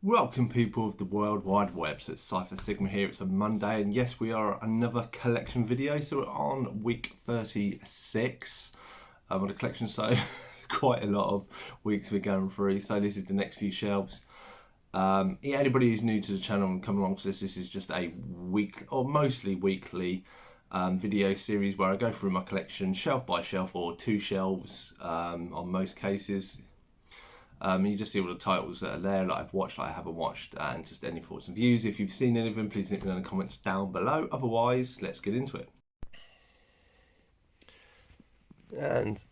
Welcome people of the World Wide Web. So it's Cypher Sigma here. It's a Monday and yes, we are another collection video. So we're on week 36 on the collection, so quite a lot of weeks we're going through. So this is the next few shelves. Anybody who's new to the channel and come along to this is just a week or mostly weekly video series where I go through my collection shelf by shelf or two shelves on most cases. You just see all the titles that are there, like I've watched, like I haven't watched, and just any thoughts and views. If you've seen any of them, please leave me in the comments down below. Otherwise, let's get into it. And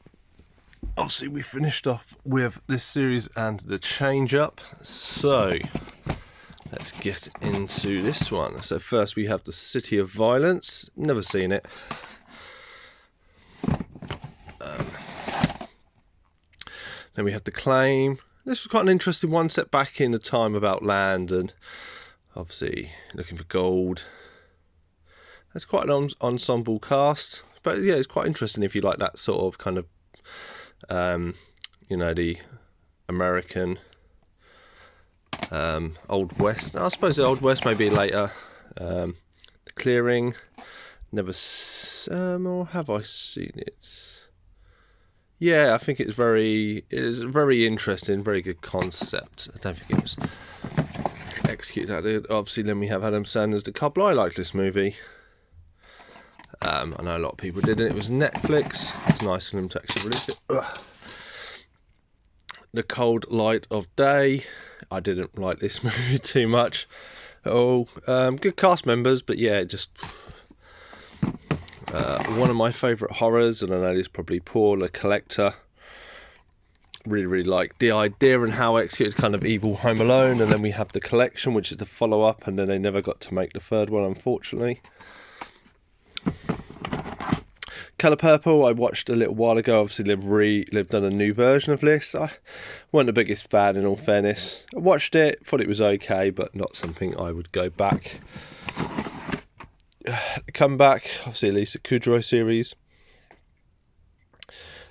obviously we finished off with this series and the change up. So let's get into this one. So first we have the City of Violence. Never seen it. Then we have The Claim. This was quite an interesting one, set back in the time about land and obviously looking for gold. It's quite an ensemble cast, but yeah, it's quite interesting if you like that sort of kind of, you know, the American Old West. I suppose the Old West may be later. The Clearing, never, or have I seen it? Yeah, I think it is very interesting, very good concept. I don't think it was executed that good. Obviously, then we have Adam Sandler's The Couple. I liked this movie. I know a lot of people didn't. It was Netflix. It's nice for them to actually release it. Ugh. The Cold Light of Day. I didn't like this movie too much. Oh, good cast members, but yeah, just. One of my favourite horrors, and I know this is probably Paul, a collector. Really like the idea and how executed, kind of evil Home Alone, and then we have The Collection, which is the follow-up, and then they never got to make the third one, unfortunately. Colour Purple, I watched a little while ago. Obviously, they've done a new version of this. I wasn't the biggest fan, in all fairness. I watched it, thought it was okay, but not something I would go back. Comeback, obviously Lisa Kudrow series.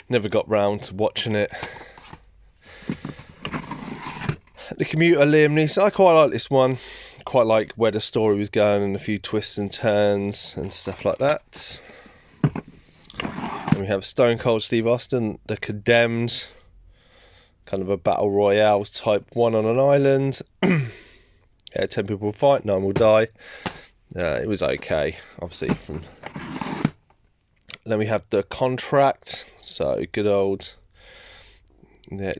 Never got round to watching it. The Commuter, Liam Neeson. I quite like this one. Quite like where the story was going and a few twists and turns and stuff like that. And we have Stone Cold Steve Austin, The Condemned. Kind of a battle royale type one on an island. Yeah, 10 people will fight, 9 will die. It was okay, obviously. Then we have The Contract, so good old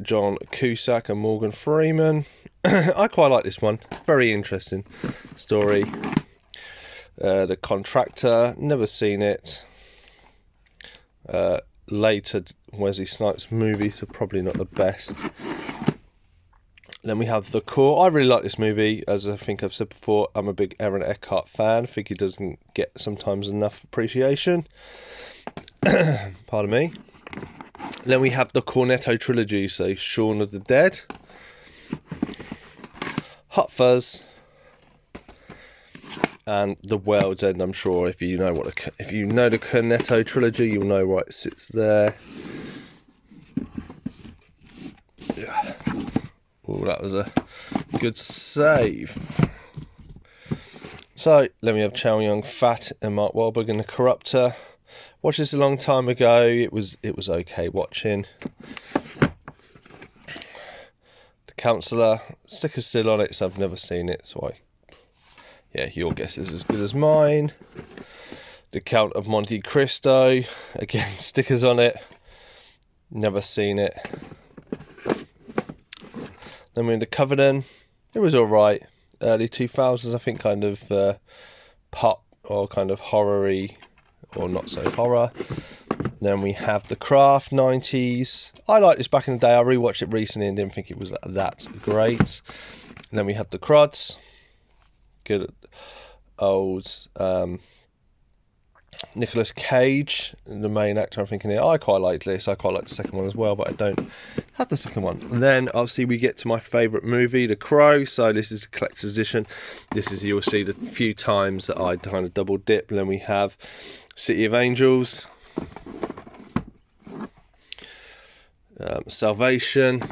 John Cusack and Morgan Freeman. I quite like this one, very interesting story. The Contractor, never seen it. Later Wesley Snipes movie, so probably not the best. Then we have The Core. I really like this movie. As I think I've said before, I'm a big Aaron Eckhart fan. I think he doesn't get sometimes enough appreciation. Pardon me. Then we have the Cornetto trilogy. So Shaun of the Dead, Hot Fuzz, and The World's End. I'm sure if you know the Cornetto trilogy, you'll know why it sits there. Yeah. Oh, that was a good save. So, then we have Chow Yun-Fat and Mark Wahlberg in The Corruptor. Watched this a long time ago. It was okay watching. The Counselor. Sticker's still on it, so I've never seen it. So yeah, your guess is as good as mine. The Count of Monte Cristo. Again, stickers on it. Never seen it. Then we're in The Covenant. It was alright. Early 2000s, I think, kind of pop or kind of horror-y or not so horror. Then we have The Craft, 90s. I liked this back in the day. I rewatched it recently and didn't think it was that great. And then we have The Cruds. Good old Nicolas Cage, the main actor, I'm thinking here. I quite like this. I quite like the second one as well, but I don't have the second one. And then obviously we get to my favourite movie, The Crow. So this is a collector's edition. This is, you'll see the few times that I kind of double dip. And then we have City of Angels, Salvation.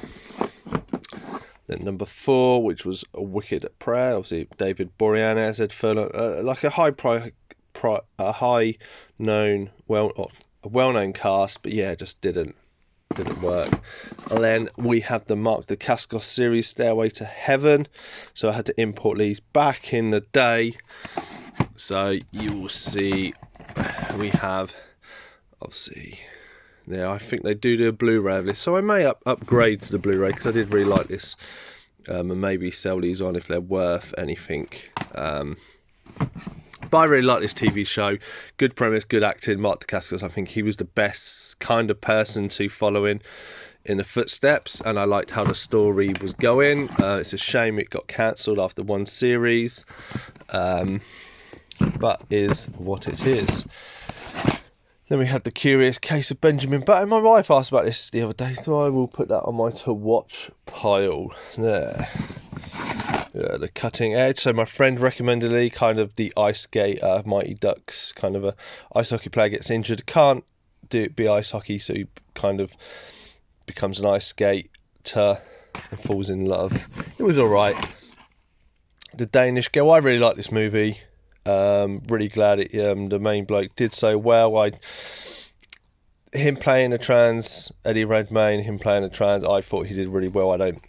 Then number 4, which was A Wicked Prayer, obviously David Boreanaz, Ed Furlong, like a well-known cast, but yeah, just didn't work. And then we have the Mark Dacascos series, Stairway to Heaven. So I had to import these back in the day. So you will see we have, obviously, yeah, I think they do a Blu-ray of this. So I may upgrade to the Blu-ray because I did really like this, and maybe sell these on if they're worth anything. But I really like this TV show. Good premise, good acting. Mark Dacascos, I think he was the best kind of person to follow in the footsteps, and I liked how the story was going. It's a shame it got cancelled after one series, but is what it is. Then we had The Curious Case of Benjamin Button. My wife asked about this the other day, so I will put that on my to-watch pile there. Yeah, The Cutting Edge. So my friend recommended it, kind of the ice skater, Mighty Ducks, kind of a ice hockey player gets injured, can't be ice hockey, so he kind of becomes an ice skater and falls in love. It was alright. The Danish Girl. I really like this movie. Really glad the main bloke did so well. Him playing a trans, Eddie Redmayne, him playing a trans, I thought he did really well. I don't,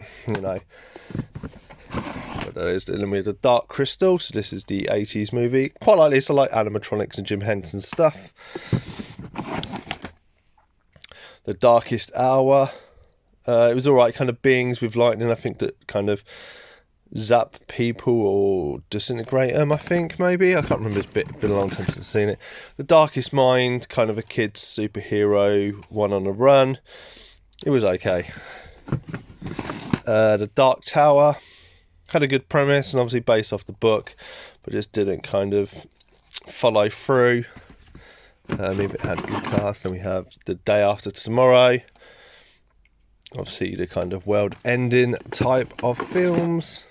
but there is. Then we had The Dark Crystal. So this is the 80s movie. Quite like this. I like animatronics and Jim Henson stuff. The Darkest Hour. It was alright, kind of beings with lightning, I think, that kind of zap people or disintegrate them, I think, maybe. I can't remember, it's been a long time since I've seen it. The Darkest Mind, kind of a kid's superhero, one on the run. It was okay. The Dark Tower had a good premise and obviously based off the book, but just didn't kind of follow through. If it had a good cast. Then we have The Day After Tomorrow. Obviously the kind of world-ending type of films.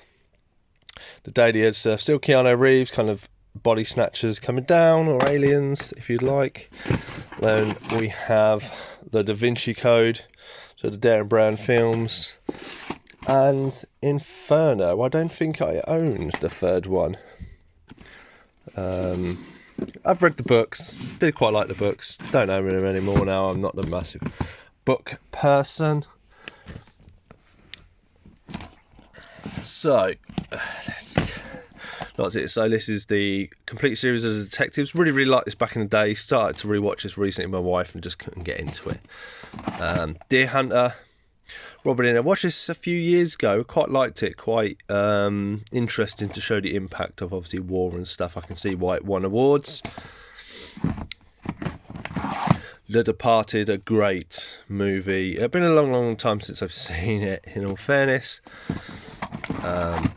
The Day the Earth Surf, still Keanu Reeves, kind of body snatchers coming down, or aliens, if you'd like. Then we have The Da Vinci Code, so the Darren Brown films. And Inferno. I don't think I owned the third one. I've read the books, did quite like the books, don't own them anymore now. I'm not the massive book person. So that's it. So this is the complete series of the Detectives. Really liked this back in the day. Started to rewatch this recently with my wife and just couldn't get into it. Deer Hunter, Robert In. I watched this a few years ago. Quite liked it. Quite interesting to show the impact of obviously war and stuff. I can see why it won awards. The Departed, a great movie. It's been a long time since I've seen it, in all fairness.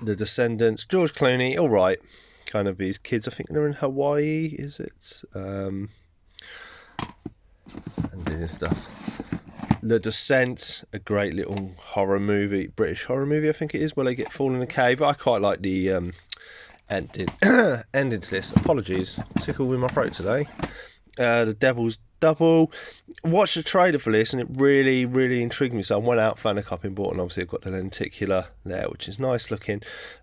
The Descendants, George Clooney, alright. Kind of these kids, I think they're in Hawaii, is it? And doing stuff. The Descent, a great little horror movie, British horror movie, I think it is, where they get fallen in a cave. I quite like the ending to this. Apologies, tickle with my throat today. The Devil's Double. Watched the trailer for this and it really intrigued me, so I went out, found a copy and bought, and obviously I've got the lenticular there, which is nice looking.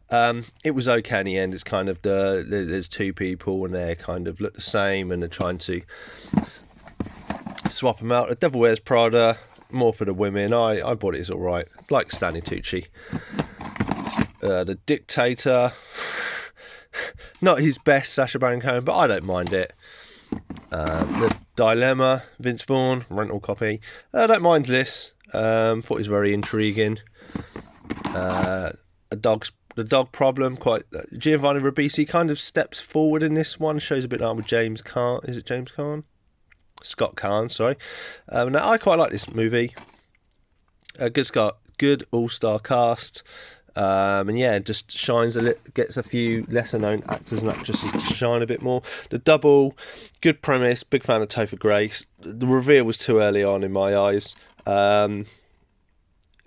It was okay in the end. It's kind of there's two people and they kind of look the same and they're trying to swap them out. The Devil Wears Prada, more for the women. I bought it, it's alright. Like Stanley Tucci. The Dictator, not his best Sacha Baron Cohen, but I don't mind it. The Dilemma, Vince Vaughn, rental copy. I don't mind this. Thought it was very intriguing. The Dog Problem, quite. Giovanni Ribisi kind of steps forward in this one. Shows a bit like with James Caan. Is it James Caan? Scott Caan, sorry. Now I quite like this movie. Good all-star cast. And yeah, just shines gets a few lesser known actors and actresses to shine a bit more. The Double, good premise, big fan of Topher Grace. The reveal was too early on in my eyes. I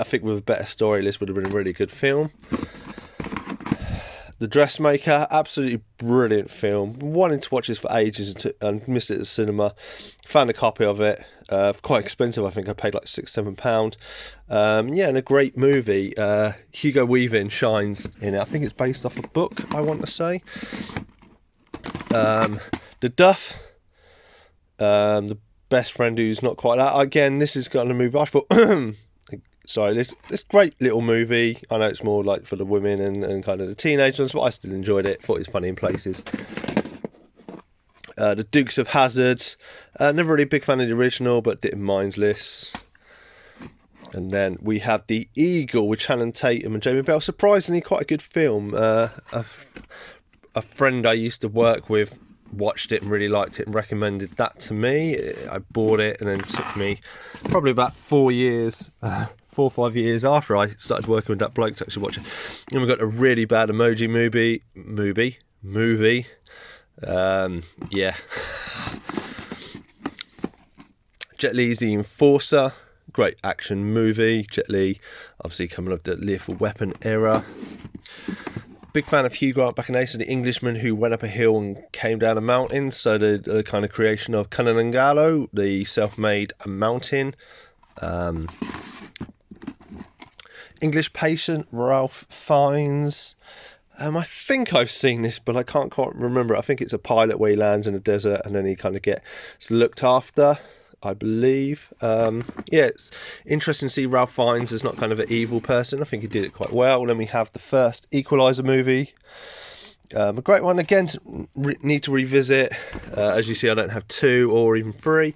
think with a better story, this would have been a really good film. The Dressmaker, absolutely brilliant film. Wanting to watch this for ages and missed it at the cinema. Found a copy of it. Quite expensive, I think I paid like £6-7. Yeah, and a great movie. Hugo Weaving shines in it. I think it's based off a book, I want to say. The Duff, the best friend who's not quite that. Again, this is kind of a movie I thought sorry, this great little movie. I know it's more like for the women and kind of the teenagers, but I still enjoyed it. Thought it was funny in places. The Dukes of Hazzard. Never really a big fan of the original, but didn't mind this. And then we have The Eagle with Channing Tatum and Jamie Bell. Surprisingly, quite a good film. A friend I used to work with watched it and really liked it and recommended that to me. I bought it, and then it took me probably about 4 or 5 years after I started working with that bloke to actually watch it. And we got a really bad emoji movie. Yeah. Jet Li's The Enforcer, great action movie. Jet Li, obviously coming up the Lethal Weapon era. Big fan of Hugh Grant back in Ace, the Englishman who went up a hill and came down a mountain. So the kind of creation of Kilimanjaro, the self-made mountain. English Patient, Ralph Fiennes. I think I've seen this, but I can't quite remember. I think it's a pilot where he lands in the desert and then he kind of gets looked after, I believe. Yeah, it's interesting to see Ralph Fiennes as not kind of an evil person. I think he did it quite well. Then we have the first Equalizer movie. A great one, again, need to revisit. As you see, I don't have 2 or even 3.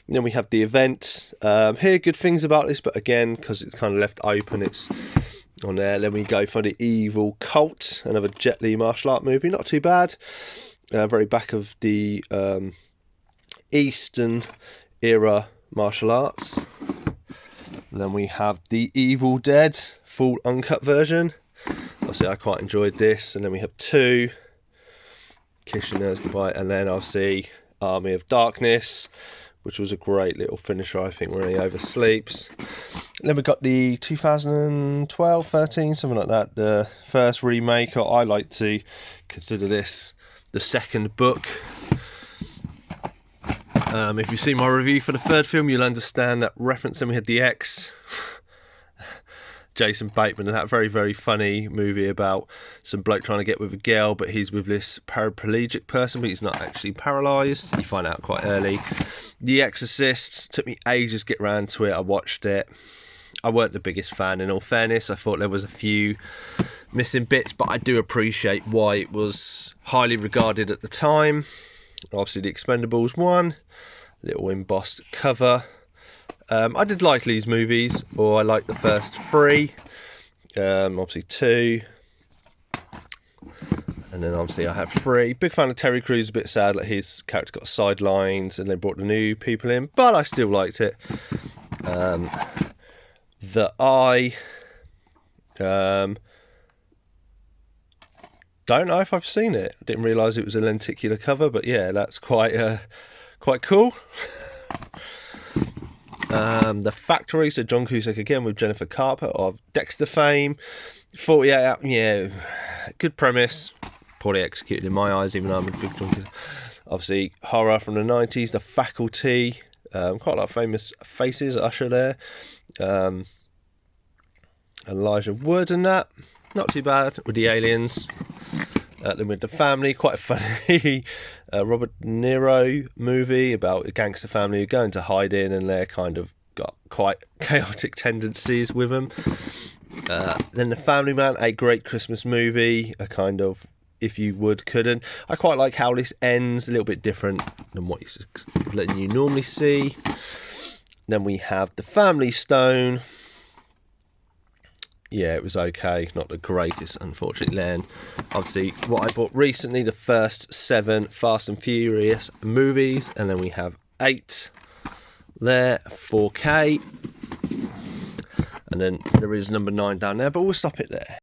And then we have The Event. Hear good things about this, but again, because it's kind of left open, it's on there. Then we go for The Evil Cult, another Jet Li martial art movie. Not too bad. Very back of the Eastern era martial arts. And then we have The Evil Dead, full uncut version. Obviously, I quite enjoyed this. And then we have 2, Kissing Nurse Goodbye, and then obviously Army of Darkness, which was a great little finisher, I think, where he oversleeps. And then we got the 2012, 13, something like that, the first remake. I like to consider this the second book. If you see my review for the third film, you'll understand that reference. Then we had The X, Jason Bateman, and that very, very funny movie about some bloke trying to get with a girl, but he's with this paraplegic person, but he's not actually paralysed. You find out quite early. The Exorcist, took me ages to get around to it. I watched it. I weren't the biggest fan, in all fairness. I thought there was a few missing bits, but I do appreciate why it was highly regarded at the time. Obviously, The Expendables 1, little embossed cover. I did like these movies, or I liked the first 3, obviously 2, and then obviously I have 3. Big fan of Terry Crews, a bit sad that his character got sidelined and they brought the new people in, but I still liked it. The Eye, don't know if I've seen it. I didn't realise it was a lenticular cover, but yeah, that's quite cool. The Factory, so John Cusack again with Jennifer Carpenter of Dexter fame. 48, yeah, good premise, poorly executed in my eyes, even though I'm a big John Cusack. Obviously, horror from the 90s, The Faculty, quite a lot of famous faces, Usher there, Elijah Wood and that, not too bad, with the aliens. Then with The Family, quite a funny Robert De Niro movie about a gangster family who go into hiding and they're kind of got quite chaotic tendencies with them. Then The Family Man, a great Christmas movie, a kind of if you would, couldn't. I quite like how this ends, a little bit different than what you normally see. Then we have The Family Stone. Yeah, it was okay, not the greatest, unfortunately. Then, obviously, what I bought recently, the first 7 Fast and Furious movies, and then we have 8 there, 4K, and then there is number 9 down there, but we'll stop it there.